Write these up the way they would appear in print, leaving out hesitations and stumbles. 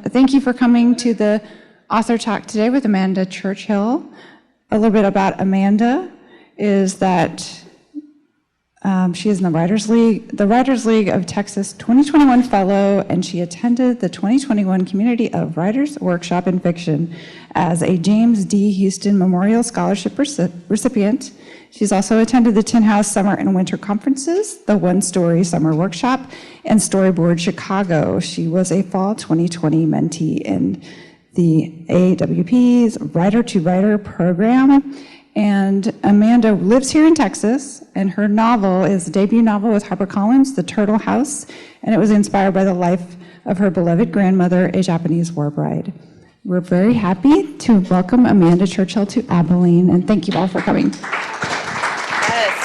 thank you for coming to the author talk today with Amanda Churchill. A little bit about Amanda is that she is in the Writers League of Texas 2021 Fellow, and she attended the 2021 Community of Writers Workshop in Fiction as a James D. Houston Memorial Scholarship recipient. She's also attended the Tin House Summer and Winter Conferences, the One Story Summer Workshop, and Storyboard Chicago. She was a Fall 2020 mentee in the AWP's Writer to Writer program. And Amanda lives here in Texas, and her novel is a debut novel with HarperCollins, The Turtle House, and it was inspired by the life of her beloved grandmother, a Japanese war bride. We're very happy to welcome Amanda Churchill to Abilene, and thank you all for coming. Yes.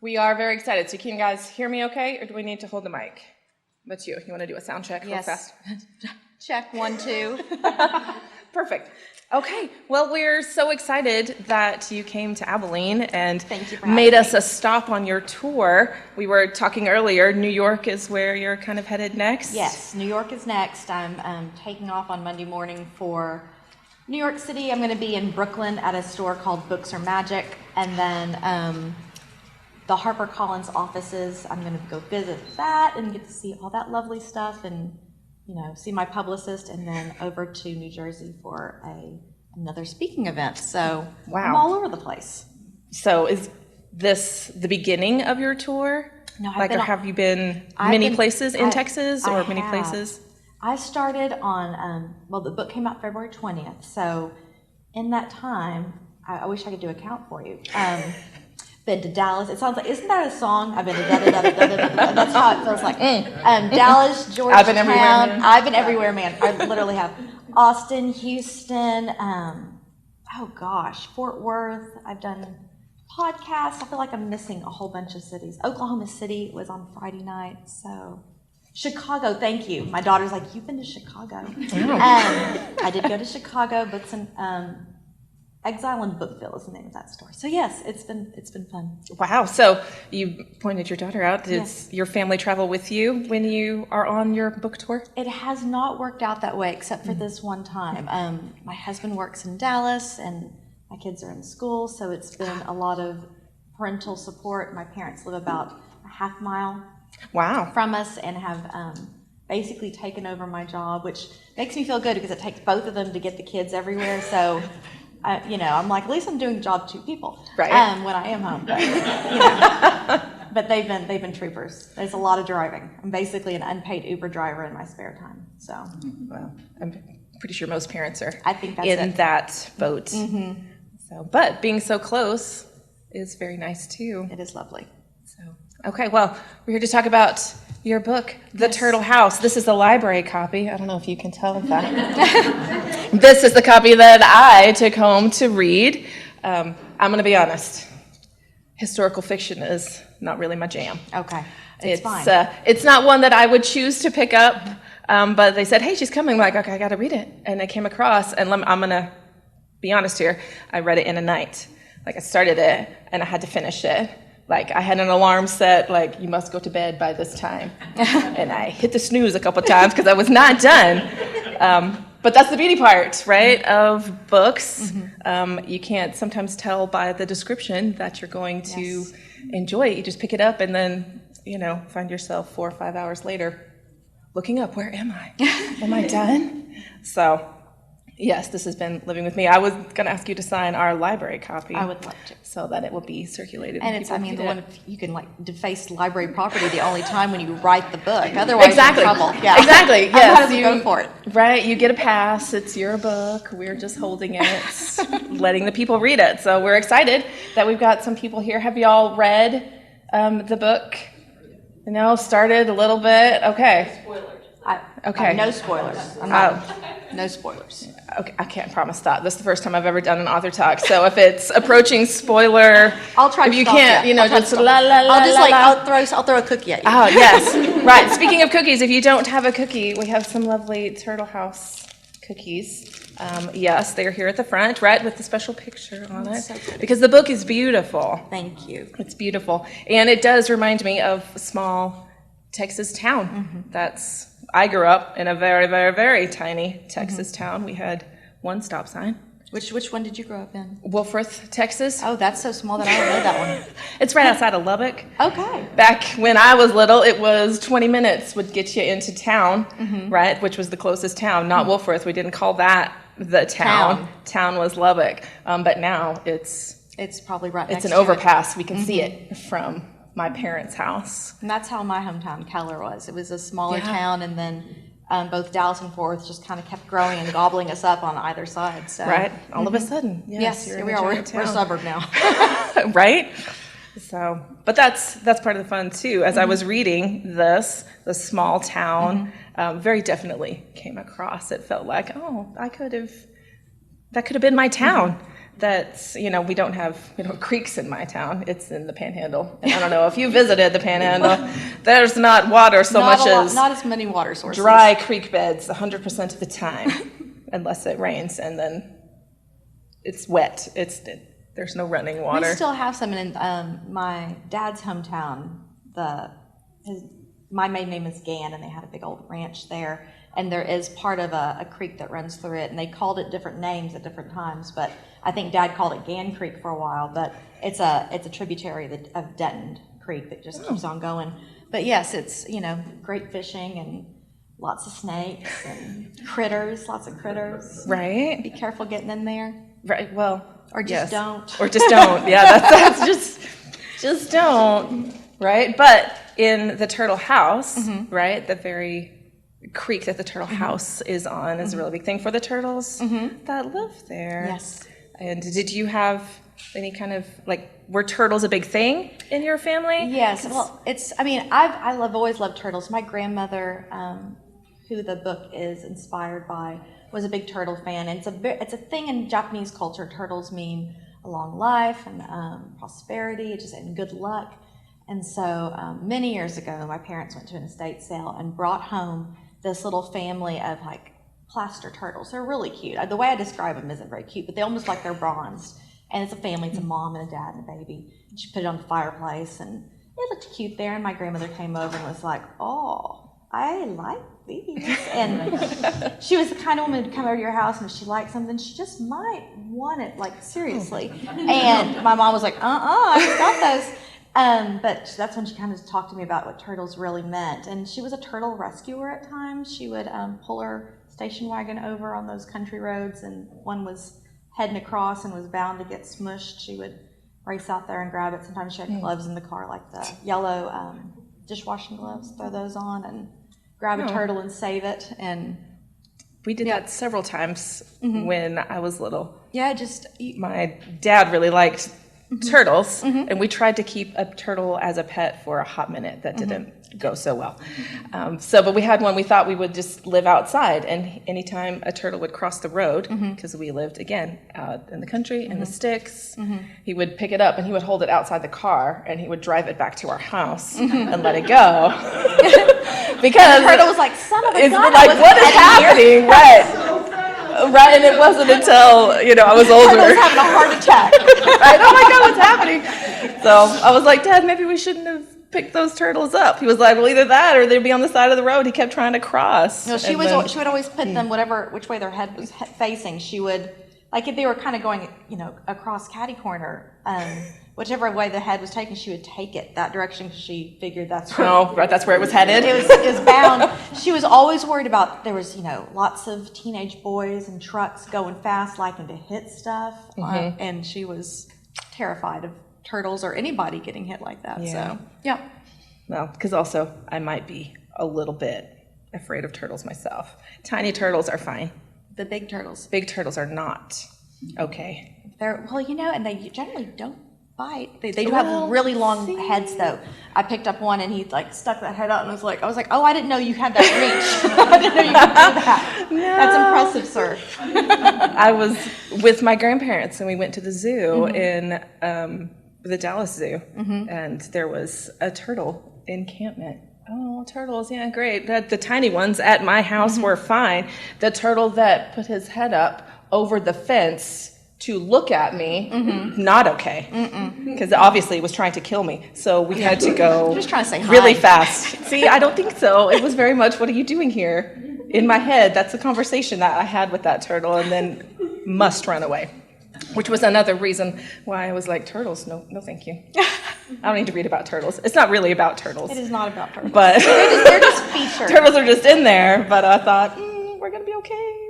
We are very excited. So can you guys hear me okay, or do we need to hold the mic? That's you. You want to do a sound check real fast? Check, 1, 2. Perfect. Okay, well, we're so excited that you came to Abilene and made us a stop on your tour. We were talking earlier, New York is where you're kind of headed next? Yes, New York is next. I'm taking off on Monday morning for New York City. I'm going to be in Brooklyn at a store called Books Are Magic, and then the HarperCollins offices, I'm going to go visit that and get to see all that lovely stuff and see my publicist, and then over to New Jersey for another speaking event. So wow. I'm all over the place. So is this the beginning of your tour? No, have you been many places in Texas or many places? I started on, the book came out February 20th. So in that time, I wish I could do a count for you. Been to Dallas. It sounds like, isn't that a song? I've been to da-da-da-da-da-da-da. That's how it feels like. Dallas, Georgetown. I've been everywhere, man. I've been everywhere, man. I literally have. Austin, Houston, Fort Worth. I've done podcasts. I feel like I'm missing a whole bunch of cities. Oklahoma City was on Friday night. So Chicago, thank you. My daughter's like, you've been to Chicago. I did go to Chicago, but Exile in Bookville is the name of that store. So yes, it's been fun. Wow. So you pointed your daughter out. Does your family travel with you when you are on your book tour? It has not worked out that way except for this one time. My husband works in Dallas and my kids are in school, so it's been a lot of parental support. My parents live about a half mile from us and have basically taken over my job, which makes me feel good because it takes both of them to get the kids everywhere. So I'm like, at least I'm doing the job to 2 people when I am home. But they've been troopers. There's a lot of driving. I'm basically an unpaid Uber driver in my spare time. So, well, I'm pretty sure most parents are. I think that's in that boat. Mm-hmm. So, but being so close is very nice too. It is lovely. So, okay, well, we're here to talk about your book, The Turtle House. This is the library copy. I don't know if you can tell that. This is the copy that I took home to read. I'm going to be honest. Historical fiction is not really my jam. Okay, it's fine. It's not one that I would choose to pick up, but they said, hey, she's coming. I'm like, okay, I got to read it. And I came across, and I'm going to be honest here, I read it in a night. Like, I started it, and I had to finish it. Like, I had an alarm set, like, you must go to bed by this time. And I hit the snooze a couple times because I was not done. But that's the beauty part, right, of books. Mm-hmm. You can't sometimes tell by the description that you're going to enjoy it. You just pick it up and then, find yourself 4 or 5 hours later looking up, where am I? Am I done? So, yes, this has been living with me. I was going to ask you to sign our library copy. I would love to. So that it will be circulated. And it's, the one you can deface library property the only time when you write the book. Otherwise, exactly. you're in trouble. Yeah. Exactly. Yes. You go for it. Right. You get a pass. It's your book. We're just holding it, letting the people read it. So we're excited that we've got some people here. Have y'all read the book? Started a little bit. Okay. Okay. No spoilers. No spoilers. Okay, I can't promise that. This is the first time I've ever done an author talk. So if it's approaching spoiler, I'll try. If you can't, just la la la. I'll throw a cookie at you. Oh yes, right. Speaking of cookies, if you don't have a cookie, we have some lovely Turtle House cookies. Yes, they're here at the front, right, with the special picture on it. So because the book is beautiful. Thank you. It's beautiful, and it does remind me of small Texas town. I grew up in a very, very, very tiny Texas town. We had one stop sign. Which one did you grow up in? Wolfforth, Texas. Oh, that's so small that I don't know that one. It's right outside of Lubbock. Okay. Back when I was little, it was 20 minutes would get you into town, right, which was the closest town, not Wolfforth. We didn't call that the town. Town was Lubbock. But now it's probably right next an to overpass. We can see it from my parents' house. And that's how my hometown, Keller, was. It was a smaller town, and then both Dallas and Fort Worth just kind of kept growing and gobbling us up on either side. So. Right? All of a sudden. Yes, here we are. We're a suburb now. Right? So, but that's part of the fun too. As I was reading the small town, very definitely came across. It felt like, that could have been my town. That's, we don't have creeks in my town. It's in the Panhandle. And I don't know if you visited the Panhandle. There's not water not as many water sources. Dry creek beds 100% of the time, unless it rains, and then it's wet. There's no running water. We still have some in my dad's hometown. My maiden name is Gann, and they had a big old ranch there. And there is part of a creek that runs through it, and they called it different names at different times. But I think Dad called it Gann Creek for a while. But it's a tributary of Denton Creek that just keeps on going. But yes, it's great fishing and lots of snakes and critters, lots of critters. Right. Be careful getting in there. Right. Well. Or just don't. Or just don't. Yeah. That's just don't. Right. But in the Turtle House, right, the very creek that the Turtle House is on is a really big thing for the turtles that live there. Yes. And did you have any kind of, were turtles a big thing in your family? Yes. Well, I've always loved turtles. My grandmother, who the book is inspired by, was a big turtle fan. And it's a thing in Japanese culture. Turtles mean a long life and prosperity, and good luck. And so many years ago, my parents went to an estate sale and brought home this little family of plaster turtles. They're really cute. The way I describe them isn't very cute, but they almost they're bronzed. And it's a family. It's a mom and a dad and a baby. And she put it on the fireplace, and it looked cute there. And my grandmother came over and was like, "Oh, I like these." And she was the kind of woman to come over to your house, and if she liked something, she just might want it, seriously. And my mom was like, I just got those. But that's when she kind of talked to me about what turtles really meant. And she was a turtle rescuer at times. She would pull her station wagon over on those country roads, and one was heading across and was bound to get smushed. She would race out there and grab it. Sometimes she had gloves in the car, like the yellow dishwashing gloves, throw those on and grab a turtle and save it. And we did that several times when I was little. Yeah, my dad really liked turtles, and we tried to keep a turtle as a pet for a hot minute. That didn't go so well. But we had one. We thought we would just live outside, and anytime a turtle would cross the road, because we lived again out in the country in the sticks, he would pick it up and he would hold it outside the car, and he would drive it back to our house and let it go. Because the turtle was like, "Son of a gun!" What is happening? Right. Right, and it wasn't until, I was older. I was having a heart attack. Right? Oh my God, what's happening? So I was like, "Dad, maybe we shouldn't have picked those turtles up." He was like, "Well, either that or they'd be on the side of the road." He kept trying to cross. No, she would always put them which way their head was facing. She would, if they were kind of going, across catty corner, whichever way the head was taken, she would take it that direction because she figured that's where that's where it was headed. It was bound. She was always worried about, there was, lots of teenage boys and trucks going fast, liking to hit stuff. And she was terrified of turtles or anybody getting hit like that. Yeah. So, yeah. Well, because also I might be a little bit afraid of turtles myself. Tiny turtles are fine. The big turtles. Big turtles are not okay. And they generally don't bite. They do have really long heads, though. I picked up one, and he stuck that head out, and I was like, "Oh, I didn't know you had that reach. I didn't know you could do that." No. That's impressive, sir. I was with my grandparents, and we went to the zoo in the Dallas Zoo, and there was a turtle encampment. Oh, turtles! Yeah, great. The tiny ones at my house were fine. The turtle that put his head up over the fence to look at me, not okay, because obviously it was trying to kill me. So we had to go Just trying to say really hi. fast. See, I don't think so. It was very much, what are you doing here? In my head, that's the conversation that I had with that turtle, and then must run away, which was another reason why I was like, turtles, no thank you. I don't need to read about turtles. It's not really about turtles. It is not about turtles. But They're just featured. turtles are just in there, but I thought, we're going to be okay.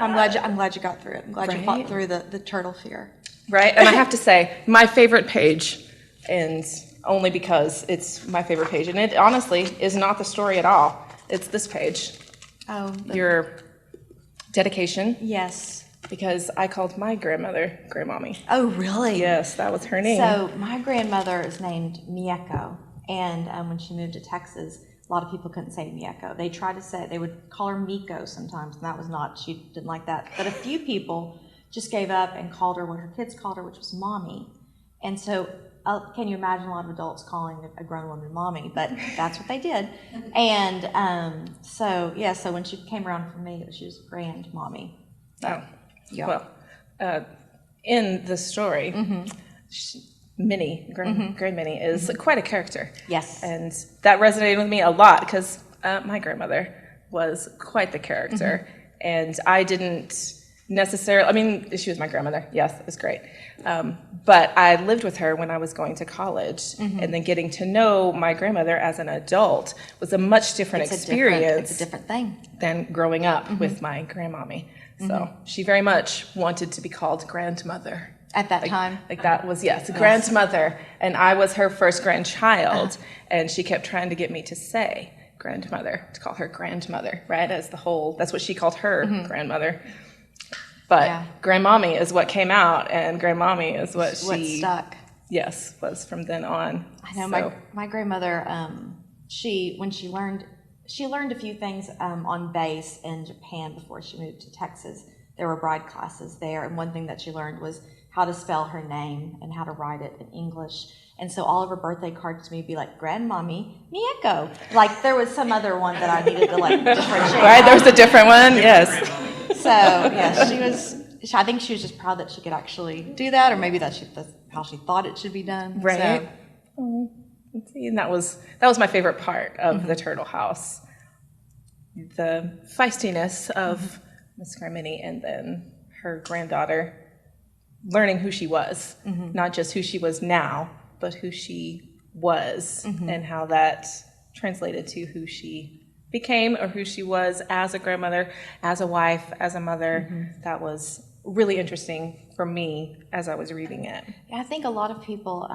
I'm glad you got through it. I'm glad you fought through the turtle fear. Right? And I have to say, my favorite page, and only because it's my favorite page, and it honestly is not the story at all. It's this page. Oh. Your dedication. Yes. Because I called my grandmother Grandmommy. Oh, really? Yes, that was her name. So my grandmother is named Mieko, and when she moved to Texas, a lot of people couldn't say Mieko. They tried to say, they would call her Miko sometimes, and that was not, she didn't like that. But a few people just gave up and called her what her kids called her, which was Mommy. And so can you imagine a lot of adults calling a grown woman Mommy? But that's what they did. And so when she came around for me, she was Grandmommy. Oh, Yeah. well, in the story, Minnie, Grand Minnie, is quite a character. Yes. And that resonated with me a lot because my grandmother was quite the character. And I didn't necessarily, I mean, she was my grandmother. Yes, it was great. But I lived with her when I was going to college. And then getting to know my grandmother as an adult was a much different experience. It's a different thing. Than growing up with my grandmommy. So she very much wanted to be called grandmother. At that time? Like that was, yes, grandmother. And I was her first grandchild. And she kept trying to get me to say grandmother, to call her grandmother, right? As the whole, that's what she called her grandmother. But Grandmommy is what came out, and Grandmommy is what stuck. Yes, was from then on. I know my grandmother, when she learned a few things on base in Japan before she moved to Texas. There were bride classes there, and one thing that she learned was how to spell her name and how to write it in English. And so all of her birthday cards to me would be like, Grandmommy Mieko. Like there was some other one that I needed to like differentiate. Right, there was a different one, yes. So yeah, I think she was just proud that she could actually do that, or maybe that's how she thought it should be done. Right. So. See, and that was my favorite part of the Turtle House. The feistiness of Miss Minnie and then her granddaughter learning who she was, not just who she was now, but who she was, and how that translated to who she became or who she was as a grandmother, as a wife, as a mother. That was really interesting for me as I was reading it. Yeah, I think a lot of people,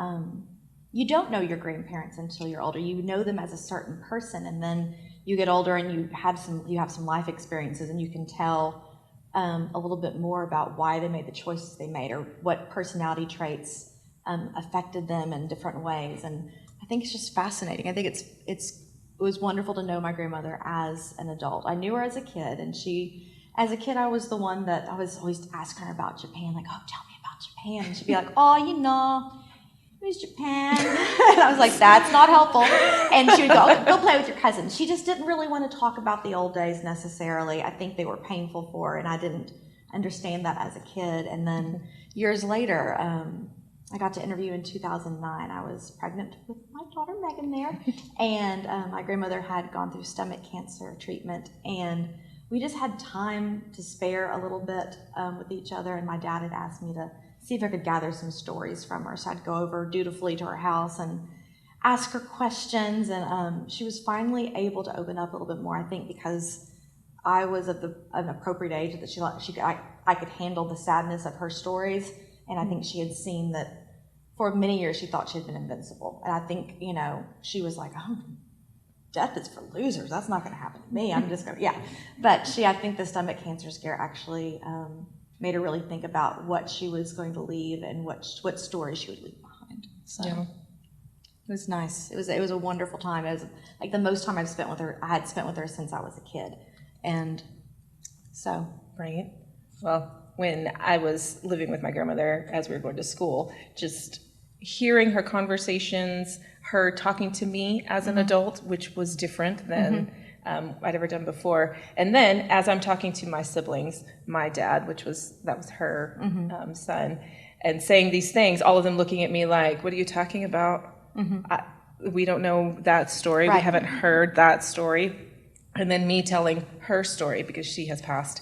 you don't know your grandparents until you're older. You know them as a certain person, and then you get older and you have some life experiences, and you can tell a little bit more about why they made the choices they made, or what personality traits affected them in different ways. And I think it's just fascinating. I think it was wonderful to know my grandmother as an adult. I knew her as a kid, and as a kid, I was the one that I was always asking her about Japan, like, oh, tell me about Japan. And she'd be like, oh, who's Japan? And I was like, that's not helpful. And she would go play with your cousins. She just didn't really want to talk about the old days necessarily. I think they were painful for her, and I didn't understand that as a kid. And then years later, I got to interview in 2009. I was pregnant with my daughter Megan there, and my grandmother had gone through stomach cancer treatment, and we just had time to spare a little bit with each other, and my dad had asked me to see if I could gather some stories from her. So I'd go over dutifully to her house and ask her questions, and she was finally able to open up a little bit more, I think because I was at an appropriate age that I could handle the sadness of her stories, and I think she had seen that for many years she thought she had been invincible. And I think, she was like, oh, death is for losers. That's not going to happen to me. I'm just going to, yeah. But I think the stomach cancer scare actually made her really think about what she was going to leave and what story she would leave behind. So it was nice. It was a wonderful time. It was like the most time I had spent with her since I was a kid. And so. Right. Well, when I was living with my grandmother as we were going to school, just hearing her conversations, her talking to me as an adult, which was different than I'd ever done before. And then as I'm talking to my siblings, my dad, that was her son, and saying these things, all of them looking at me like, what are you talking about? We don't know that story. Right. We haven't heard that story. And then me telling her story because she has passed,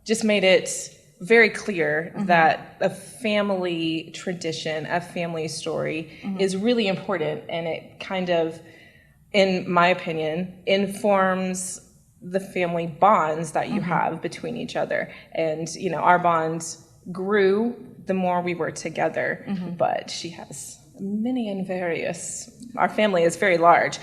just made it very clear that a family tradition, a family story is really important, and it kind of, in my opinion, informs the family bonds that you have between each other. And, our bond grew the more we were together, but she has many and various, our family is very large,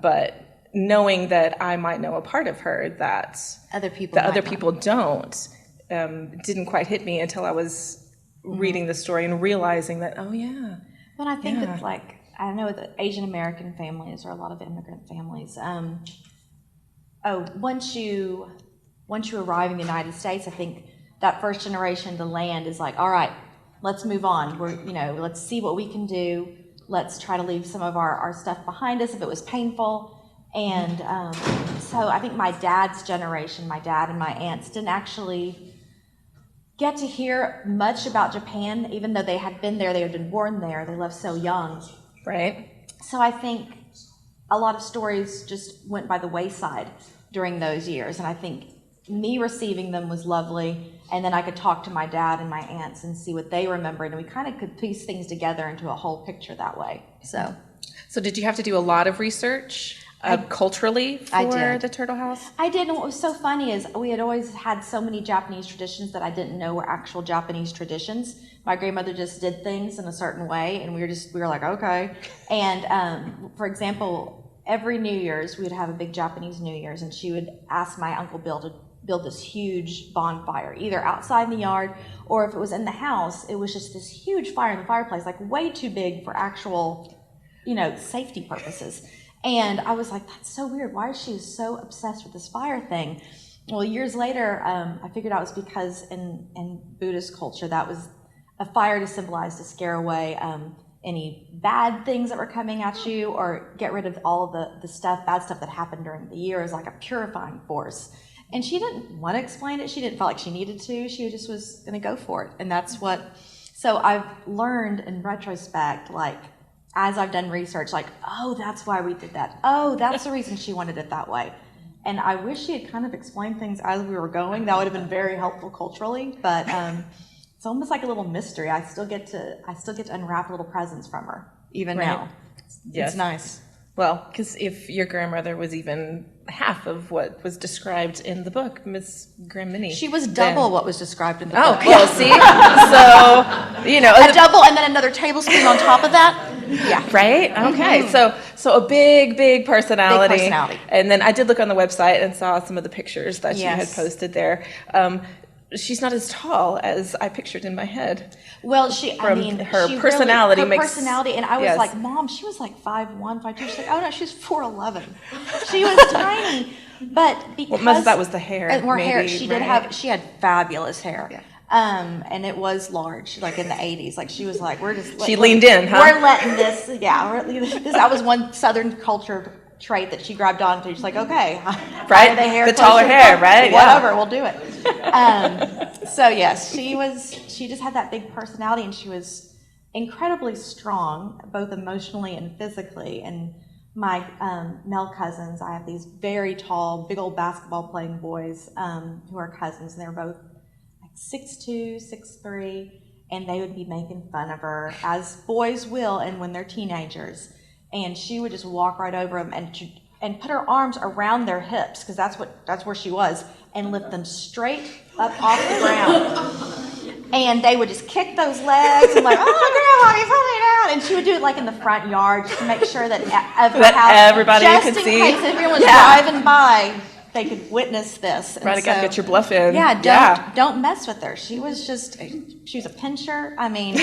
but knowing that I might know a part of her that other people don't, didn't quite hit me until I was reading the story and realizing that, oh yeah. But I think with I know with Asian American families or a lot of immigrant families, once you arrive in the United States, I think that first generation to land is like, all right, let's move on. Let's see what we can do. Let's try to leave some of our stuff behind us if it was painful. And so I think my dad's generation, my dad and my aunts, didn't actually get to hear much about Japan, even though they had been there, they had been born there, they left so young. Right. So I think a lot of stories just went by the wayside during those years. And I think me receiving them was lovely. And then I could talk to my dad and my aunts and see what they remembered. And we kind of could piece things together into a whole picture that way. So did you have to do a lot of research culturally for the Turtle House? I did. And what was so funny is we had always had so many Japanese traditions that I didn't know were actual Japanese traditions. My grandmother just did things in a certain way, and we were like, okay. And for example, every New Year's we would have a big Japanese New Year's, and she would ask my Uncle Bill to build this huge bonfire, either outside in the yard, or if it was in the house, it was just this huge fire in the fireplace, like way too big for actual, safety purposes. And I was like, that's so weird. Why is she so obsessed with this fire thing? Well, years later, I figured out it was because in Buddhist culture, that was a fire to symbolize, to scare away any bad things that were coming at you, or get rid of all of the bad stuff that happened during the year, as like a purifying force. And she didn't want to explain it. She didn't feel like she needed to. She just was going to go for it. And that's so I've learned in retrospect, as I've done research, oh, that's why we did that. Oh, that's the reason she wanted it that way. And I wish she had kind of explained things as we were going. That would have been very helpful culturally. But it's almost like a little mystery. I still get to unwrap little presents from her, even now. Yes. It's nice. Well, because if your grandmother was even half of what was described in the book, Miss Grandmini. She was double what was described in the book. Oh, well, see? So, a double and then another tablespoon on top of that. Yeah. Right? Okay. So a big personality. Big personality. And then I did look on the website and saw some of the pictures that she had posted there. She's not as tall as I pictured in my head. Well, her personality makes personality, and I was like, Mom, she was like 5'1", 5'2". She's like, oh no, she's 4'11". She was tiny, but because that was the hair. And more maybe, hair. She did have. She had fabulous hair. Yeah. And it was large, like in the 80s. Like she was like, she leaned in, huh? We're letting this. That was one Southern culture trait that she grabbed onto. She's like, okay, right, the taller hair, right? Whatever, we'll do it. So yes, she just had that big personality, and she was incredibly strong, both emotionally and physically. And my male cousins, I have these very tall, big old basketball playing boys who are cousins, and they're both like 6'2", 6'3", and they would be making fun of her, as boys will, and when they're teenagers. And she would just walk right over them and put her arms around their hips, because that's where she was, and lift them straight up off the ground. And they would just kick those legs and like, oh, Grandma, you put me down. And she would do it like in the front yard just to make sure that everybody could see. Just in case everyone was driving by, they could witness this. Right, gotta get your bluff in. Don't mess with her. She was a pincher. I mean,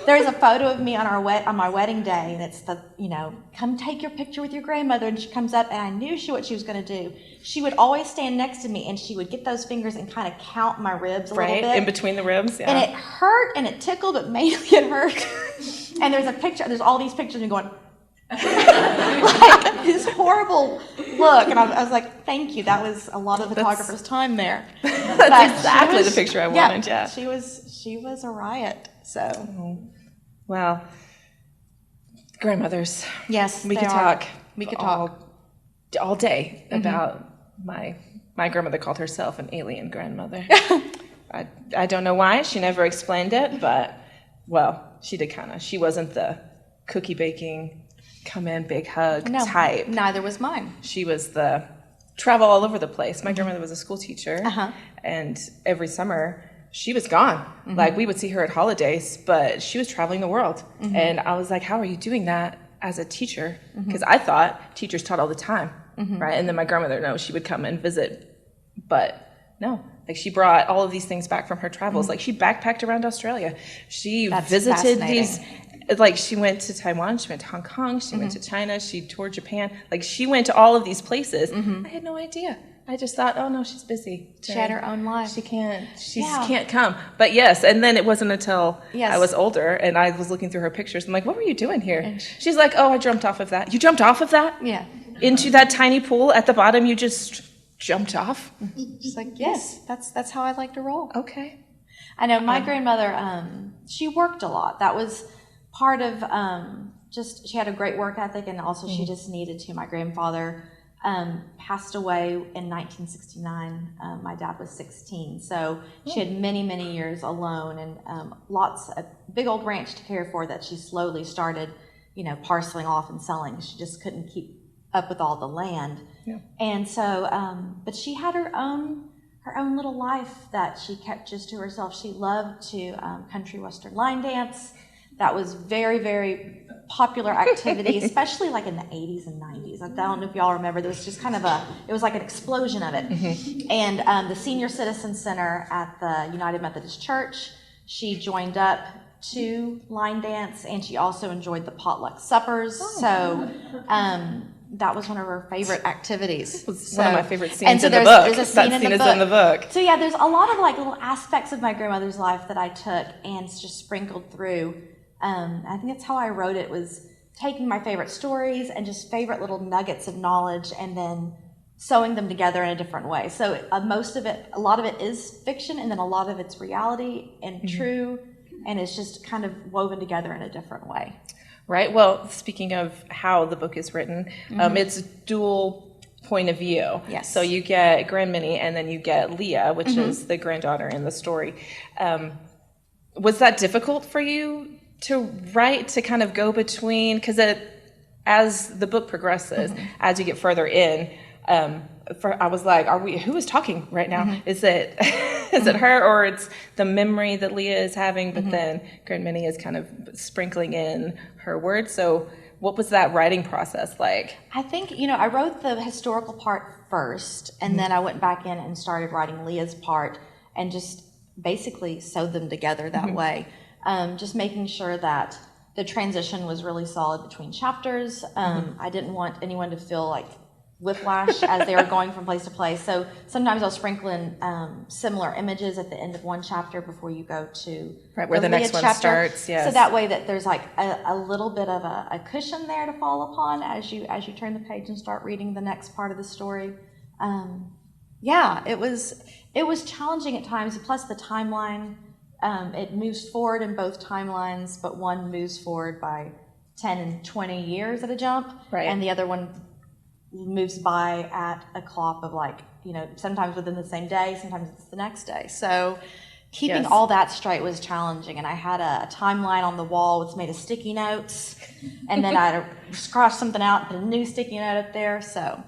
there's a photo of me on my wedding day, and it's come take your picture with your grandmother. And she comes up, and I knew what she was going to do. She would always stand next to me, and she would get those fingers and kind of count my ribs a little bit. In between the ribs, yeah. And it hurt, and it tickled, but mainly it hurt. And there's all these pictures of me going, like this horrible look. And I was like, thank you. That was a lot of the photographer's time there. That's exactly the picture I wanted, yeah. She was a riot, so. Well, grandmothers. Yes, We they could are. talk. We could talk. All day about my grandmother called herself an alien grandmother. I don't know why. She never explained it, but, well, she did kind of. She wasn't the cookie baking, come in, big hug type. Neither was mine. She was the travel all over the place. My grandmother was a school teacher, and every summer she was gone. Like, we would see her at holidays, but she was traveling the world. And I was like, how are you doing that as a teacher? Because I thought teachers taught all the time, right? And then my grandmother, no, she would come and visit, but no. Like, she brought all of these things back from her travels. Like, she backpacked around Australia. She visited these, like, she went to Taiwan, she went to Hong Kong, she went to China, she toured Japan. Like, she went to all of these places. I had no idea. I just thought, oh no, she's busy. She had her own life. She can't come. But yes, and then it wasn't until I was older and I was looking through her pictures. I'm like, what were you doing here? And she's like, oh, I jumped off of that. You jumped off of that? Yeah. Into that tiny pool at the bottom, you just jumped off? She's like, yes, that's how I like to roll. Okay. I know my grandmother, she worked a lot. That was part of she had a great work ethic, and also she just needed to. My grandfather passed away in 1969. My dad was 16, so she had many, many years alone, and a big old ranch to care for that she slowly started, parceling off and selling. She just couldn't keep up with all the land. Yeah. And so, but she had her own little life that she kept just to herself. She loved to country western line dance. That was very, very popular activity, especially like in the 80s and 90s. I don't know if y'all remember, there was just it was like an explosion of it. And the Senior Citizen Center at the United Methodist Church, she joined up to line dance, and she also enjoyed the potluck suppers. So that was one of her favorite activities. One of my favorite scenes in the book. There's a scene in the book. So yeah, there's a lot of like little aspects of my grandmother's life that I took and just sprinkled through. I think that's how I wrote it, was taking my favorite stories and just favorite little nuggets of knowledge and then sewing them together in a different way. So a lot of it is fiction, and then a lot of it's reality and true, and it's just kind of woven together in a different way. Right. Well, speaking of how the book is written, it's dual point of view. Yes. So you get Grand Minnie, and then you get Leah, which is the granddaughter in the story. Was that difficult for you to write, to kind of go between, because as the book progresses, as you get further in, I was like, who is talking right now? Is it is it her, or it's the memory that Leah is having, but then Grand Minnie is kind of sprinkling in her words? So what was that writing process like? I think, I wrote the historical part first, and then I went back in and started writing Leah's part and just basically sewed them together that way. Just making sure that the transition was really solid between chapters. I didn't want anyone to feel like whiplash as they were going from place to place. So sometimes I'll sprinkle in similar images at the end of one chapter before you go to where the next one starts. Yes. So that way that there's like a little bit of a cushion there to fall upon as you turn the page and start reading the next part of the story. It was challenging at times. Plus the timeline, it moves forward in both timelines, but one moves forward by 10 and 20 years at a jump, and the other one moves by at a clop of sometimes within the same day, sometimes it's the next day. So keeping all that straight was challenging, and I had a timeline on the wall that's made of sticky notes, and then I had to cross something out and put a new sticky note up there, so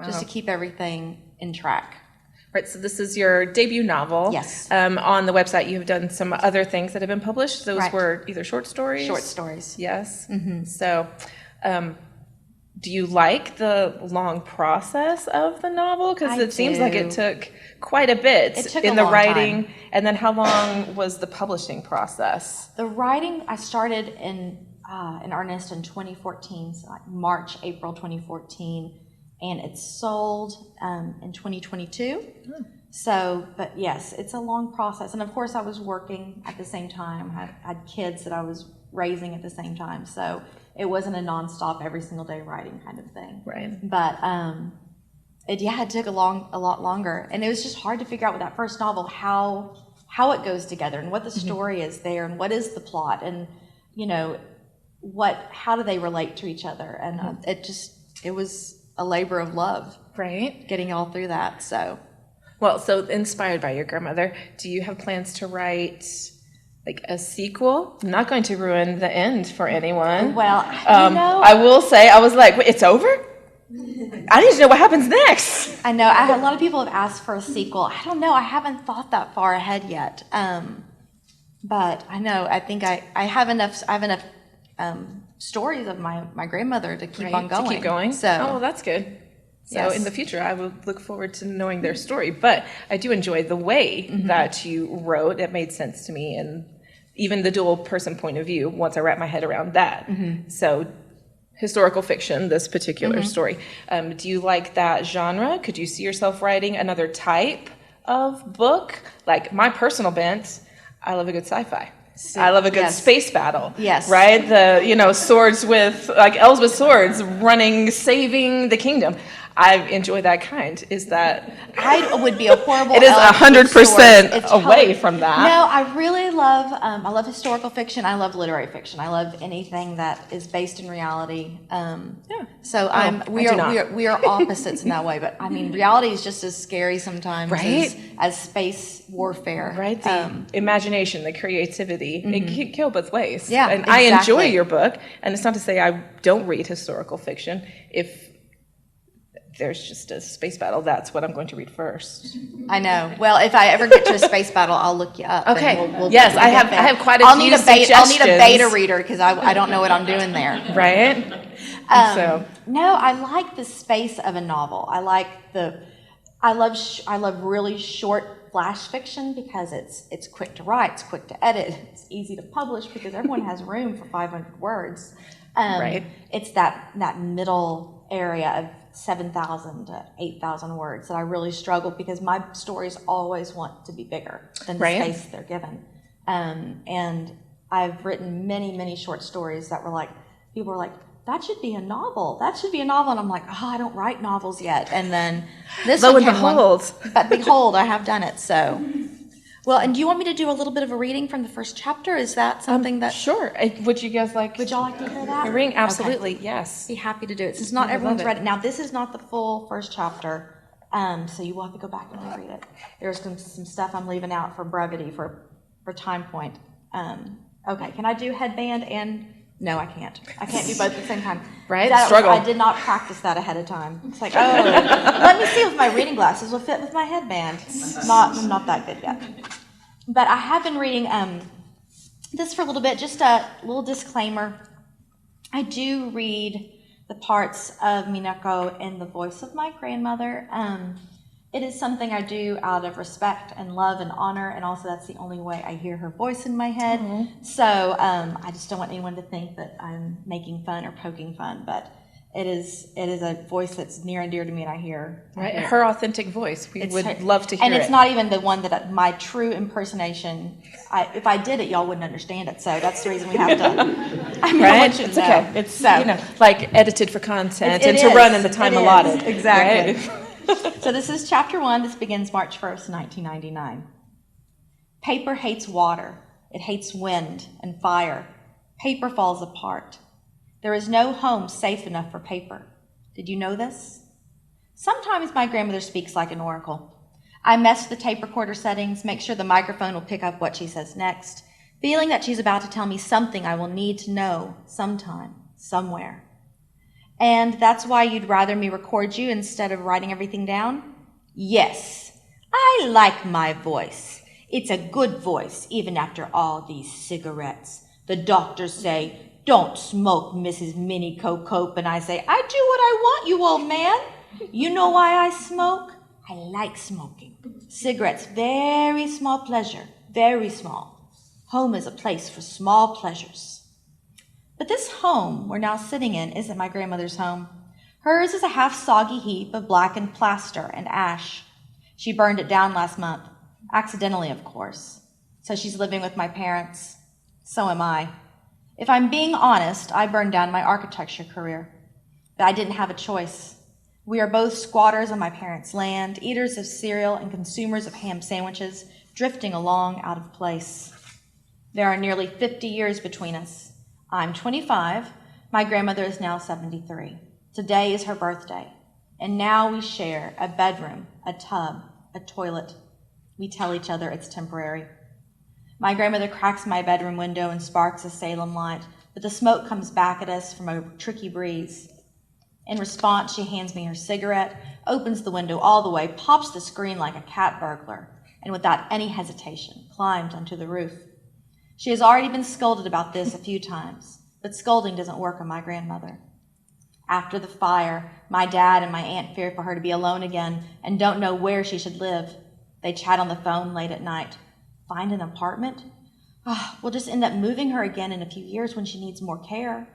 just to keep everything in track. Right, so this is your debut novel. Yes. On the website, you have done some other things that have been published. Those were either short stories? Short stories. Yes. So, do you like the long process of the novel? Because it seems like it took quite a bit in the writing. Time. And then how long was the publishing process? The writing, I started in earnest in 2014, so like March, April 2014. And it's sold in 2022. So, but yes, it's a long process. And of course, I was working at the same time. I had kids that I was raising at the same time. So it wasn't a nonstop, every single day writing kind of thing. Right. But it took a lot longer, and it was just hard to figure out with that first novel how it goes together and what the story is there and what is the plot and how do they relate to each other, and it was a labor of love, right? Getting all through that. So inspired by your grandmother, do you have plans to write like a sequel? I'm not going to ruin the end for anyone. Well, I will say, I was like, wait, it's over? I need to know what happens next. I know. A lot of people have asked for a sequel. I don't know. I haven't thought that far ahead yet. But I know. I think I have enough. I have enough stories of my grandmother to keep on going. To keep going. So, well, that's good. So in the future, I will look forward to knowing their story. But I do enjoy the way that you wrote. It made sense to me, and even the dual person point of view. Once I wrap my head around that, so. Historical fiction, this particular story. Do you like that genre? Could you see yourself writing another type of book? Like my personal bent, I love a good sci-fi. I love a good space battle. Yes. Right? The, swords with, like elves with swords running, saving the kingdom. I enjoy that kind. Is that... I would be a horrible It is elf 100% away from that. No, I really love, I love historical fiction. I love literary fiction. I love anything that is based in reality. So we are opposites in that way. But I mean, reality is just as scary sometimes as space warfare. Right. The imagination, the creativity, it can kill both ways. Yeah, and exactly. I enjoy your book. And it's not to say I don't read historical fiction. If there's just a space battle, that's what I'm going to read first. I know. Well, if I ever get to a space battle, I'll look you up. Okay. We'll I have quite a few suggestions. I'll need a beta reader because I don't know what I'm doing there. Right? No, I like the space of a novel. I love really short flash fiction because it's quick to write, it's quick to edit, it's easy to publish because everyone has room for 500 words. It's that middle area of 7,000 to 8,000 words that I really struggle because my stories always want to be bigger than the space they're given. And I've written many, many short stories that were like, people were like, that should be a novel. That should be a novel. And I'm like, I don't write novels yet. And then this Lo and behold. But behold, I have done it. So, well, and do you want me to do a little bit of a reading from the first chapter? Is that something that... Sure. Would you guys like... Would y'all like to hear that? A reading? Absolutely, yes. Be happy to do it. Since not everyone's read it. Now, this is not the full first chapter, so you will have to go back and reread it. There's some stuff I'm leaving out for brevity, for time point. Okay, can I do headband and... No, I can't. I can't do both at the same time. Struggle. I did not practice that ahead of time. It's like, let me see if my reading glasses will fit with my headband. I'm not that good yet. But I have been reading this for a little bit. Just a little disclaimer. I do read the parts of Minako in the voice of my grandmother. It is something I do out of respect and love and honor, and also that's the only way I hear her voice in my head. So I just don't want anyone to think that I'm making fun or poking fun, but it is a voice that's near and dear to me, and I hear her authentic voice. We would love to hear it. And it's not even the one that my true impersonation. If I did it, y'all wouldn't understand it. So that's the reason we have to. I mean, it's okay. It's like edited for content and to run in the time allotted. Exactly. Right? So this is chapter 1. This begins March 1st, 1999. Paper hates water. It hates wind and fire. Paper falls apart. There is no home safe enough for paper. Did you know this? Sometimes my grandmother speaks like an oracle. I mess with the tape recorder settings, make sure the microphone will pick up what she says next, feeling that she's about to tell me something I will need to know sometime, somewhere. And that's why you'd rather me record you instead of writing everything down? Yes, I like my voice. It's a good voice, even after all these cigarettes. The doctors say, don't smoke, Mrs. Minnie Cope, and I say, I do what I want, you old man. You know why I smoke? I like smoking. Cigarettes, very small pleasure, very small. Home is a place for small pleasures. But this home we're now sitting in isn't my grandmother's home. Hers is a half-soggy heap of blackened plaster and ash. She burned it down last month, accidentally, of course. So she's living with my parents. So am I. If I'm being honest, I burned down my architecture career. But I didn't have a choice. We are both squatters on my parents' land, eaters of cereal and consumers of ham sandwiches, drifting along out of place. There are nearly 50 years between us. I'm 25. My grandmother is now 73. Today is her birthday. And now we share a bedroom, a tub, a toilet. We tell each other it's temporary. My grandmother cracks my bedroom window and sparks a Salem light, but the smoke comes back at us from a tricky breeze. In response, she hands me her cigarette, opens the window all the way, pops the screen like a cat burglar, and without any hesitation, climbs onto the roof. She has already been scolded about this a few times, but scolding doesn't work on my grandmother. After the fire, my dad and my aunt fear for her to be alone again and don't know where she should live. They chat on the phone late at night. Find an apartment? We'll just end up moving her again in a few years when she needs more care.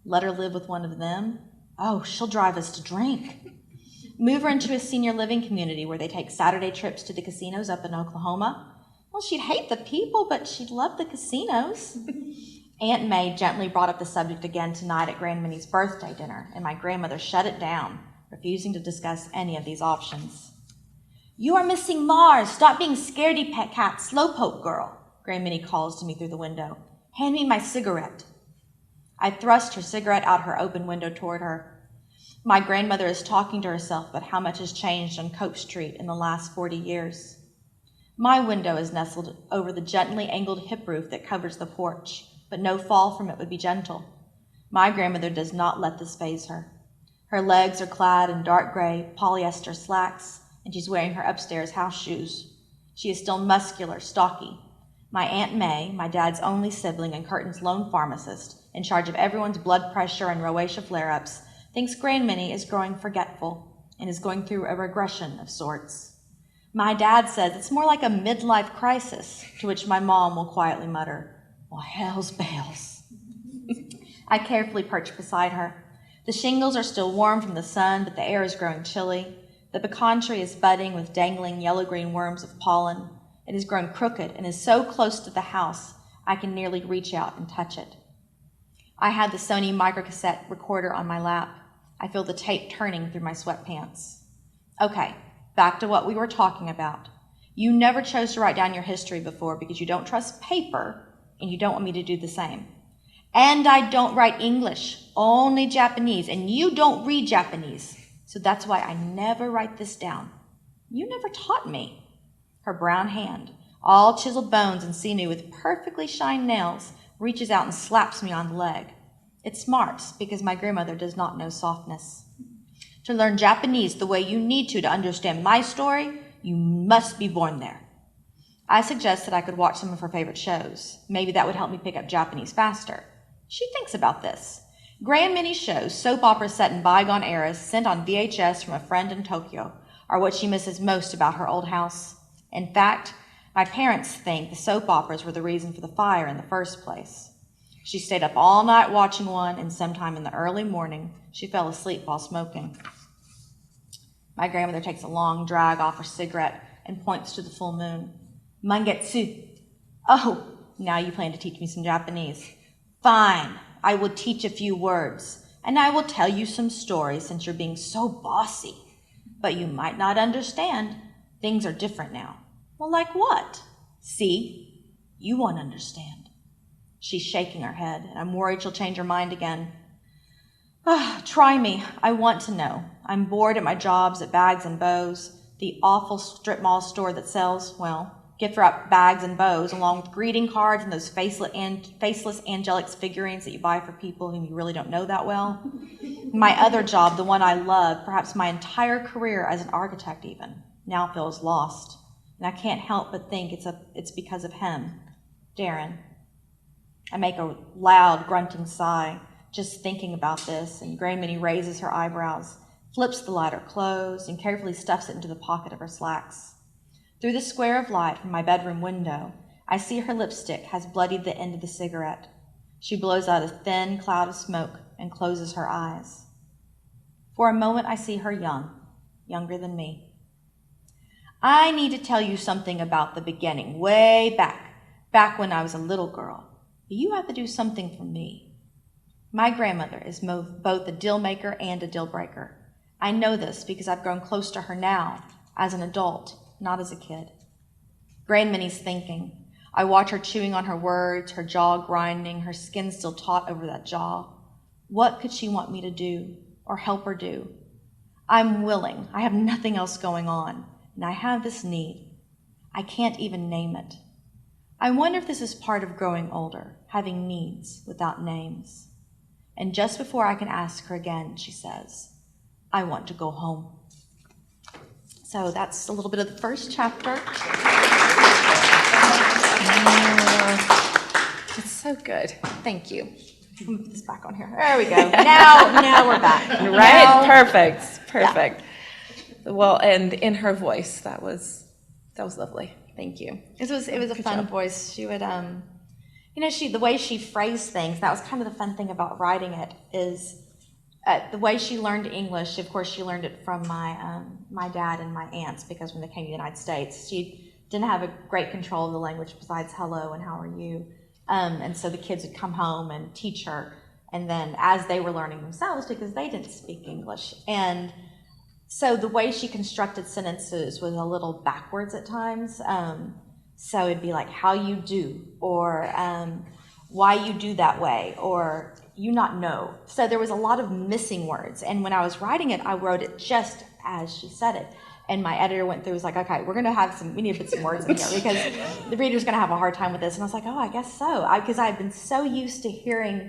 Let her live with one of them? Oh, she'll drive us to drink. Move her into a senior living community where they take Saturday trips to the casinos up in Oklahoma. Well, she'd hate the people, but she'd love the casinos. Aunt May gently brought up the subject again tonight at Grandminnie's birthday dinner, and my grandmother shut it down, refusing to discuss any of these options. You are missing Mars. Stop being scaredy cat, slowpoke girl, Grandminnie calls to me through the window. Hand me my cigarette. I thrust her cigarette out her open window toward her. My grandmother is talking to herself about how much has changed on Cope Street in the last 40 years. My window is nestled over the gently angled hip roof that covers the porch, but no fall from it would be gentle. My grandmother does not let this faze her. Her legs are clad in dark gray polyester slacks, and she's wearing her upstairs house shoes. She is still muscular, stocky. My Aunt May, my dad's only sibling and Curtin's lone pharmacist, in charge of everyone's blood pressure and rosacea flare-ups, thinks Grandminnie is growing forgetful and is going through a regression of sorts. My dad says it's more like a midlife crisis, to which my mom will quietly mutter, well, hell's bells. I carefully perch beside her. The shingles are still warm from the sun, but the air is growing chilly. The pecan tree is budding with dangling yellow-green worms of pollen. It has grown crooked and is so close to the house, I can nearly reach out and touch it. I had the Sony microcassette recorder on my lap. I feel the tape turning through my sweatpants. Okay, back to what we were talking about. You never chose to write down your history before because you don't trust paper and you don't want me to do the same. And I don't write English, only Japanese, and you don't read Japanese. So that's why I never write this down. You never taught me. Her brown hand, all chiseled bones and sinew with perfectly shined nails, reaches out and slaps me on the leg. It smarts because my grandmother does not know softness. To learn Japanese the way you need to understand my story, you must be born there. I suggest that I could watch some of her favorite shows. Maybe that would help me pick up Japanese faster. She thinks about this. Grandminnie's shows, soap operas set in bygone eras, sent on VHS from a friend in Tokyo, are what she misses most about her old house. In fact, my parents think the soap operas were the reason for the fire in the first place. She stayed up all night watching one, and sometime in the early morning, she fell asleep while smoking. My grandmother takes a long drag off her cigarette and points to the full moon. Mangetsu. Oh, now you plan to teach me some Japanese. Fine, I will teach a few words, and I will tell you some stories since you're being so bossy. But you might not understand. Things are different now. Well, like what? See, you won't understand. She's shaking her head, and I'm worried she'll change her mind again. Try me. I want to know. I'm bored at my jobs at Bags and Bows, the awful strip mall store that sells, well, gift wrap bags and bows, along with greeting cards and those faceless angelics figurines that you buy for people whom you really don't know that well. My other job, the one I love, perhaps my entire career as an architect even, now feels lost. And I can't help but think it's because of him, Darren. I make a loud, grunting sigh, just thinking about this, and Grandminnie raises her eyebrows, flips the lighter closed, and carefully stuffs it into the pocket of her slacks. Through the square of light from my bedroom window, I see her lipstick has bloodied the end of the cigarette. She blows out a thin cloud of smoke and closes her eyes. For a moment, I see her younger than me. I need to tell you something about the beginning, way back when I was a little girl. But you have to do something for me. My grandmother is both a deal maker and a deal breaker. I know this because I've grown close to her now as an adult, not as a kid. Grandminnie's thinking. I watch her chewing on her words, her jaw grinding, her skin still taut over that jaw. What could she want me to do or help her do? I'm willing. I have nothing else going on, and I have this need. I can't even name it. I wonder if this is part of growing older, having needs without names. And just before I can ask her again, she says, I want to go home. So that's a little bit of the first chapter. It's so good. Thank you. Let me put this back on here. There we go. Now we're back. Right? Now, Perfect. Yeah. Well, and in her voice, that was lovely. Thank you. It was a fun voice. She would, the way she phrased things, that was kind of the fun thing about writing it, is the way she learned English. Of course, she learned it from my dad and my aunts, because when they came to the United States, she didn't have a great control of the language besides hello and how are you. And so the kids would come home and teach her. And then as they were learning themselves, because they didn't speak English. And so the way she constructed sentences was a little backwards at times. So it'd be like, how you do, or why you do that way, or you not know. So there was a lot of missing words. And when I was writing it, I wrote it just as she said it. And my editor went through, was like, okay, we need to put some words in here because the reader's going to have a hard time with this. And I was like, oh, I guess so. Because I've been so used to hearing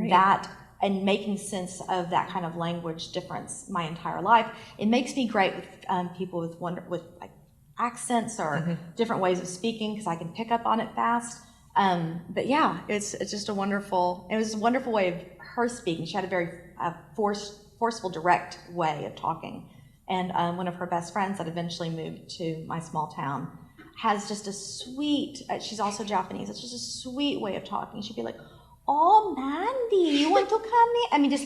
that and making sense of that kind of language difference my entire life. It makes me great with people with like accents or different ways of speaking, because I can pick up on it fast. But yeah, it's just it was a wonderful way of her speaking. She had a very forceful, direct way of talking. And one of her best friends that eventually moved to my small town has just a sweet, she's also Japanese, it's just a sweet way of talking. She'd be like, oh, Mandy, you want to come in? I mean, just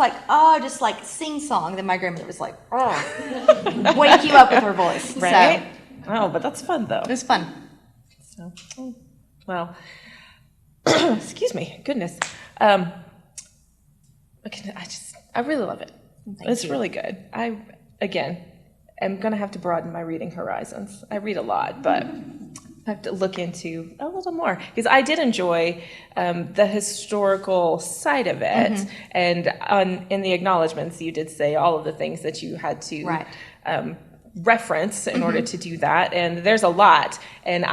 like sing-song. Then my grandmother was like, oh, wake you up with her voice. Right? So, oh, but that's fun, though. It was fun. So, well, excuse me, goodness. I really love it. It's really good. Again, I'm going to have to broaden my reading horizons. I read a lot, but I have to look into a little more, because I did enjoy the historical side of it. And in the acknowledgments, you did say all of the things that you had to reference in order to do that. And there's a lot. And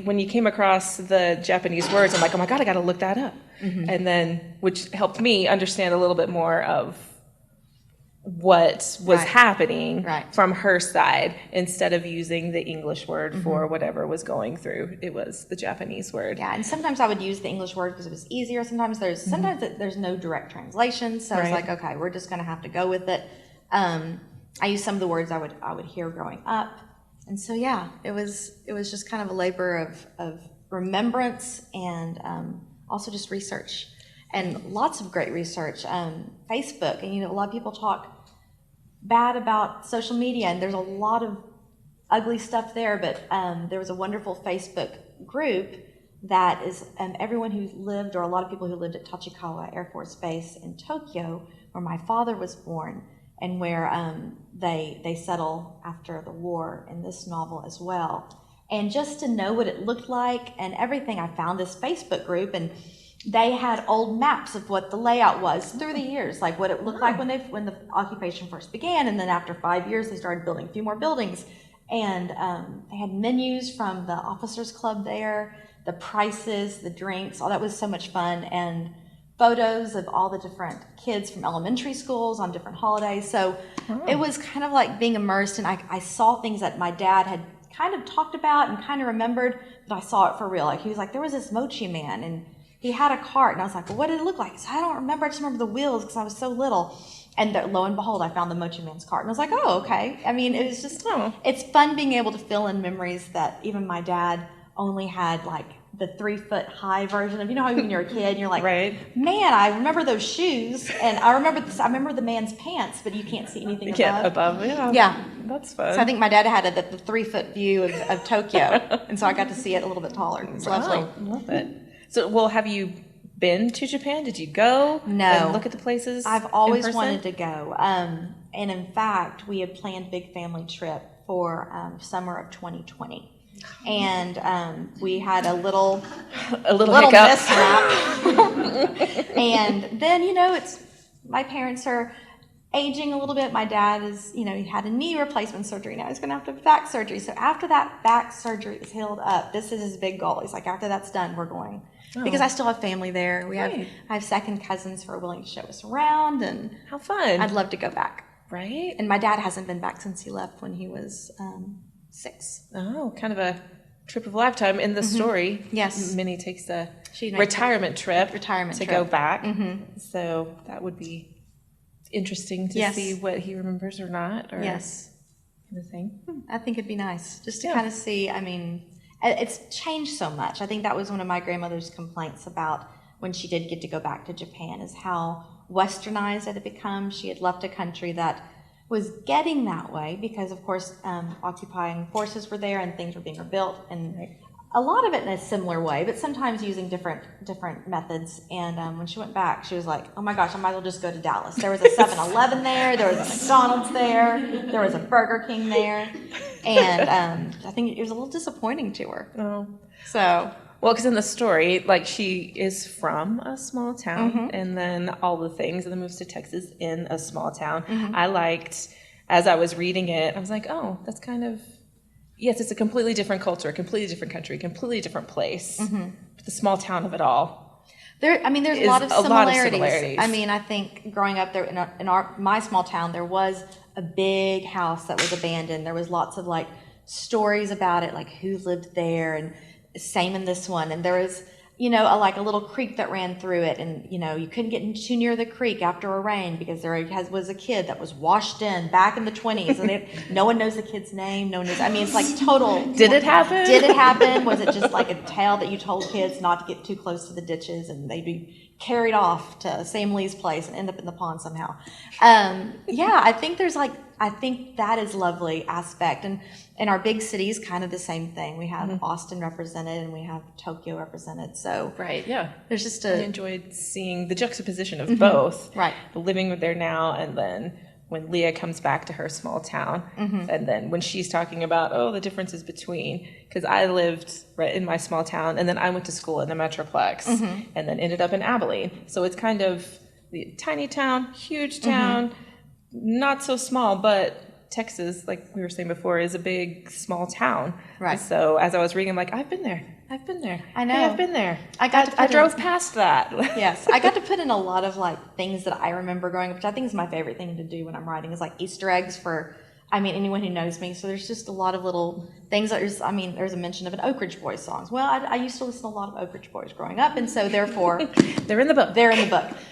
when you came across the Japanese words, I'm like, oh my God, I got to look that up. And then, which helped me understand a little bit more of what was happening from her side, instead of using the English word for whatever was going through. It was the Japanese word. Yeah, and sometimes I would use the English word because it was easier. Sometimes there's no direct translation, so it's like, okay, we're just going to have to go with it. I used some of the words I would hear growing up, and so yeah, it was just kind of a labor of remembrance and also just research, and lots of great research. Facebook, and a lot of people talk bad about social media, and there's a lot of ugly stuff there, but there was a wonderful Facebook group that is everyone who lived, or a lot of people who lived at Tachikawa Air Force Base in Tokyo, where my father was born, and where they settle after the war in this novel as well. And just to know what it looked like and everything, I found this Facebook group, and they had old maps of what the layout was through the years, like what it looked like when the occupation first began, and then after 5 years they started building a few more buildings, and they had menus from the officers club there, the prices, the drinks, all that was so much fun, and photos of all the different kids from elementary schools on different holidays. So it was kind of like being immersed, and I saw things that my dad had kind of talked about and kind of remembered, but I saw it for real. Like he was like, there was this mochi man, and he had a cart, and I was like, well, what did it look like? He said, I don't remember. I just remember the wheels because I was so little. And lo and behold, I found the Mochi Man's cart. And I was like, oh, okay. I mean, it was just, it's fun being able to fill in memories that even my dad only had, like the 3-foot high version of, how when you're a kid and you're like, man, I remember those shoes. And I remember the man's pants, but you can't see anything above. Yeah. That's fun. So I think my dad had the 3-foot view of Tokyo. And so I got to see it a little bit taller. It's lovely. I love it. So, well, have you been to Japan? Did you go? No. And look at the places? I've always wanted to go. And in fact, we had planned a big family trip for summer of 2020. And we had a little hiccup. mishap. And then, my parents are aging a little bit. My dad is, he had a knee replacement surgery. Now he's going to have to have back surgery. So after that back surgery is healed up, this is his big goal. He's like, after that's done, we're going. Because I still have family there. I have second cousins who are willing to show us around, and how fun. I'd love to go back. Right? And my dad hasn't been back since he left when he was 6. Oh, kind of a trip of a lifetime in the story. Yes. Minnie takes a retirement trip to go back. So that would be interesting to see what he remembers or not. Or yes. Kind of thing. I think it'd be nice just to kind of see. I mean, it's changed so much. I think that was one of my grandmother's complaints about when she did get to go back to Japan, is how westernized it had become. She had left a country that was getting that way because, of course, occupying forces were there and things were being rebuilt, and a lot of it in a similar way, but sometimes using different methods. And when she went back, she was like, oh my gosh, I might as well just go to Dallas. There was a 7-Eleven there, there was a McDonald's there was a Burger King there, and I think it was a little disappointing to her. Oh. So... Well, because in the story, like, she is from a small town, and then all the things, and then moves to Texas in a small town. I liked, as I was reading it, I was like, oh, that's kind of, yes, it's a completely different culture, a completely different country, a completely different place. But the small town of it all. There's a lot of similarities. I mean, I think growing up there in my small town, there was a big house that was abandoned. There was lots of like stories about it, like who lived there, and same in this one. And there was, a little creek that ran through it, and you couldn't get too near the creek after a rain because there was a kid that was washed in back in the 20s, and no one knows the kid's name. No one knows. I mean, it's like total. Did it happen? Did it happen? Was it just like a tale that you told kids not to get too close to the ditches, and they'd be carried off to Sam Lee's place and end up in the pond somehow? I think that is lovely aspect. And in our big cities, kind of the same thing. We have Austin represented and we have Tokyo represented. So there's just I enjoyed seeing the juxtaposition of both. Right. Living there now, and then when Leah comes back to her small town, and then when she's talking about, the differences between, because I lived right in my small town, and then I went to school in the Metroplex, and then ended up in Abilene. So it's kind of the tiny town, huge town, not so small, but Texas, like we were saying before, is a big, small town. Right. So as I was reading, I'm like, I've been there. I know. Hey, I've been there. I drove past that. Yes. I got to put in a lot of like things that I remember growing up, which I think is my favorite thing to do when I'm writing, is like Easter eggs for, anyone who knows me. So there's just a lot of little things. There's a mention of an Oak Ridge Boys song. Well, I used to listen to a lot of Oak Ridge Boys growing up, and so therefore they're in the book.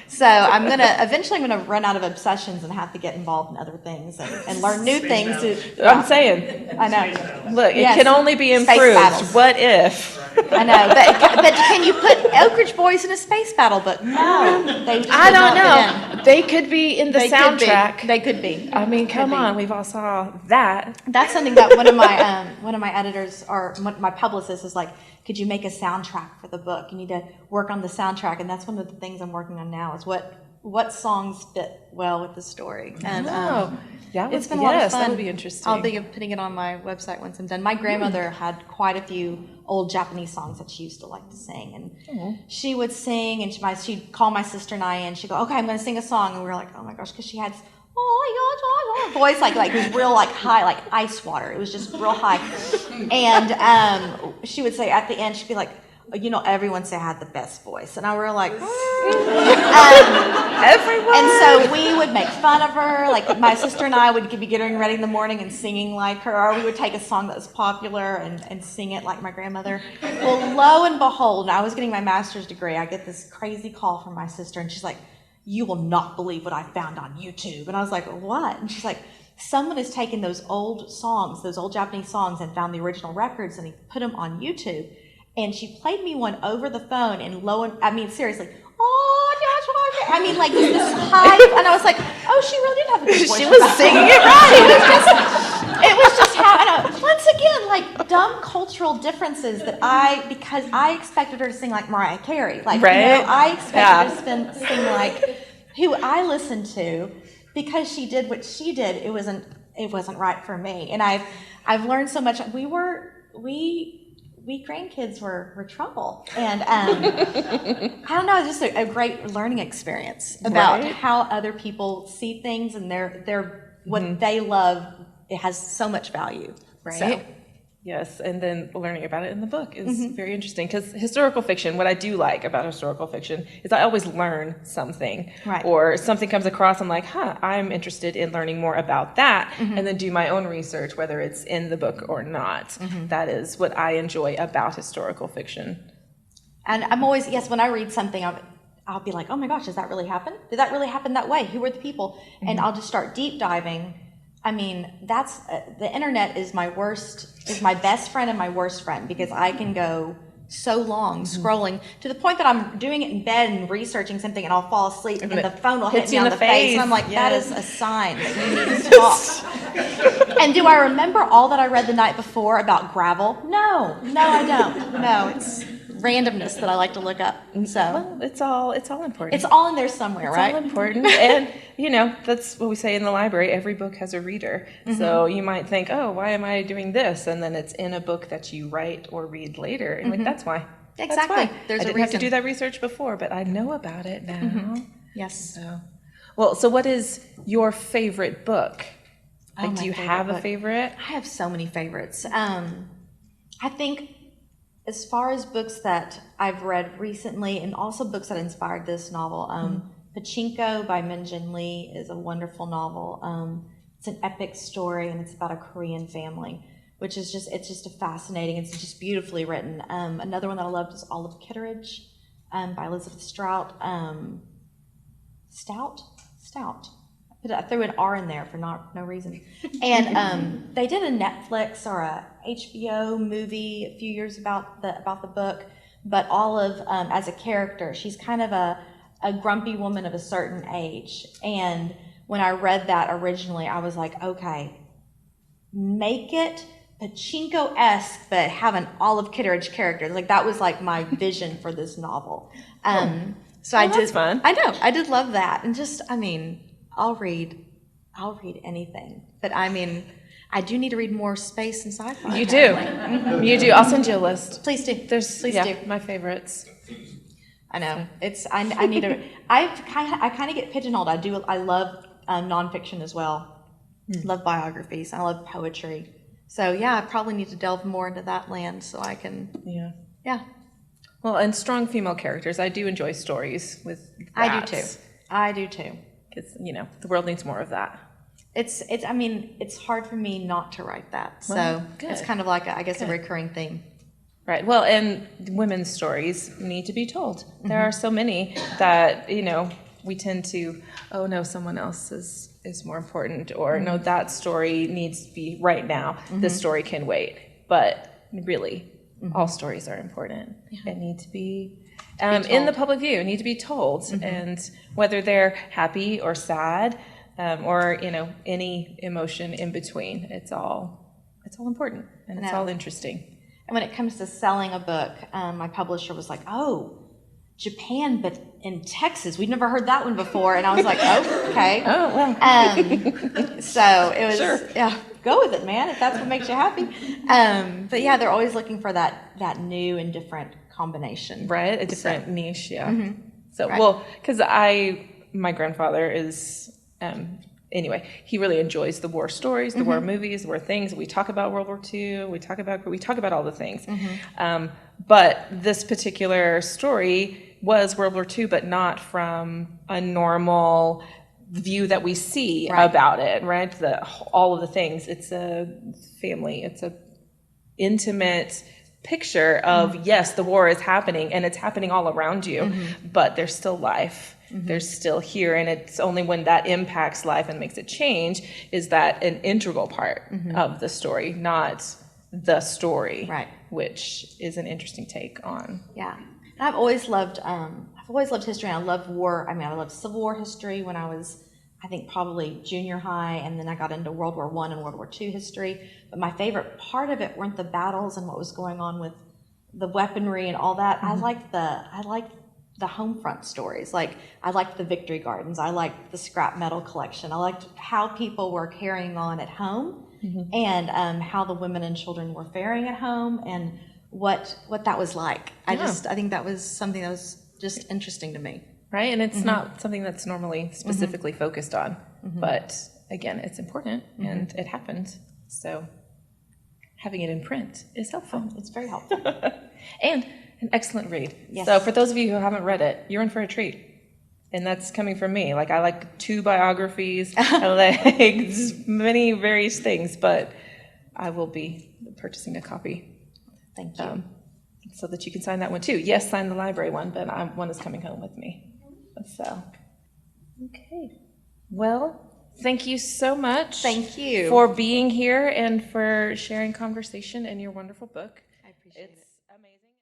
So I'm gonna run out of obsessions and have to get involved in other things and learn new things. I'm saying. I know. Look, it can only be improved. What if? I know, but can you put Oak Ridge Boys in a space battle book? No, I don't know. They could be in the soundtrack. They could be. I mean, come on, we've all saw that. That's something that one of my editors or my publicist is like, could you make a soundtrack for the book? You need to work on the soundtrack, and that's one of the things I'm working on now. Is what songs fit well with the story. And it's been a lot of fun. That would be interesting. I'll be putting it on my website once I'm done. My grandmother had quite a few old Japanese songs that she used to like to sing, and she would sing, and she'd call my sister and I in. She'd go, "Okay, I'm going to sing a song," and we were like, "Oh my gosh," because she had voice like it was real like high, like ice water. It was just real high, and she would say at the end, she'd be like, everyone say I had the best voice, and I were like, everyone. And so we would make fun of her. Like my sister and I would be getting ready in the morning and singing like her, or we would take a song that was popular and sing it like my grandmother. Well, lo and behold, I was getting my master's degree. I get this crazy call from my sister, and she's like, "You will not believe what I found on YouTube." And I was like, "What?" And she's like, "Someone has taken those old songs, those old Japanese songs, and found the original records, and he put them on YouTube." And she played me one over the phone, and seriously, like this high, and I was like, "Oh, she really did have a good voice." She was singing it right. It was just how, once again, like dumb cultural differences because I expected her to sing like Mariah Carey, like I expected her to sing like who I listened to. because she did what she did, it wasn't right for me. And I've learned so much. We grandkids were trouble, and I don't know, it's just a great learning experience about how other people see things, and their what they love. It has so much value, right? So. Yes, and then learning about it in the book is very interesting, because historical fiction, what I do like about historical fiction is I always learn something, right. Or something comes across, I'm like, I'm interested in learning more about that, and then do my own research, whether it's in the book or not. That is what I enjoy about historical fiction. And I'm always, when I read something, I'll be like, oh my gosh, does that really happen? Did that really happen that way? Who were the people? And I'll just start deep diving. I mean, that's the internet is my best friend and my worst friend, because I can go so long scrolling to the point that I'm doing it in bed and researching something, and I'll fall asleep, and the phone will hit me on the face, and I'm like, that is a sign that you need to stop. And do I remember all that I read the night before about gravel? No, I don't. No, it's randomness that I like to look up. So well, it's all important. It's all in there somewhere, right? It's all important. And that's what we say in the library, every book has a reader. So you might think, oh, why am I doing this? And then it's in a book that you write or read later, and like, that's why. Exactly. That's why. There's I a didn't reason. have to do that research before, but I know about it now. Yes. So what is your favorite book? Like, do you favorite have book. a favorite? I have so many favorites. I think as far as books that I've read recently, and also books that inspired this novel, Pachinko by Min Jin Lee is a wonderful novel. It's an epic story, and it's about a Korean family, which is just a fascinating, it's just beautifully written. Another one that I loved is Olive Kitteridge by Elizabeth Strout. Stout. I threw an R in there for no reason. And they did a Netflix or a HBO movie a few years about the book. But Olive, as a character, she's kind of a grumpy woman of a certain age. And when I read that originally, I was like, okay, make it Pachinko-esque, but have an Olive Kitteridge character. Like, that was like my vision for this novel. So I did. That's fun. I know. I did love that, and I'll read anything. But I do need to read more space and sci-fi. You do. You do. I'll send you a list. Please do. Please do. My favorites. I know. I need to. I kind of get pigeonholed. I love nonfiction as well. Love biographies. I love poetry. So I probably need to delve more into that land so I can. Yeah. Well, and strong female characters. I do enjoy stories with that. I do too. Because the world needs more of that. It's hard for me not to write that. So it's kind of like a recurring theme. Right. Well, and women's stories need to be told. There are so many that, we tend to, oh no, someone else is more important, or no, that story needs to be right now. This story can wait. But really, all stories are important and need to be in the public view, need to be told. And whether they're happy or sad, or any emotion in between, it's all important, and it's all interesting. And when it comes to selling a book, my publisher was like, oh, Japan, but in Texas. We'd never heard that one before. And I was like, oh, okay. Oh, well. So it was, sure. Go with it, man, if that's what makes you happy. But they're always looking for that new and different combination. Right, a different niche, So, well, because my grandfather is, anyway, he really enjoys the war stories, the war movies, the war things. We talk about World War II. We talk about all the things. But this particular story was World War II, but not from a normal view that we see about it, right? All of the things. It's a family. It's a intimate picture of, yes, the war is happening, and it's happening all around you, but there's still life. They're still here, and it's only when that impacts life and makes it change is that an integral part of the story, not the story, which is an interesting take on. Yeah, and I've always loved history. And I love war. I loved Civil War history when I was, I think, probably junior high, and then I got into World War I and World War II history. But my favorite part of it weren't the battles and what was going on with the weaponry and all that. I liked the home front stories. Like, I liked the victory gardens. I liked the scrap metal collection. I liked how people were carrying on at home, and how the women and children were faring at home, and what that was like. I think that was something that was just interesting to me. Right, and it's not something that's normally specifically focused on, but again, it's important and it happened. So having it in print is helpful. It's very helpful. And an excellent read. Yes. So for those of you who haven't read it, you're in for a treat. And that's coming from me. Like, I like 2 biographies, I like many various things, but I will be purchasing a copy. Thank you. So that you can sign that one too. Yes, sign the library one, but one is coming home with me. So, okay. Well, thank you so much. Thank you. For being here and for sharing conversation and your wonderful book. I appreciate it. It's amazing.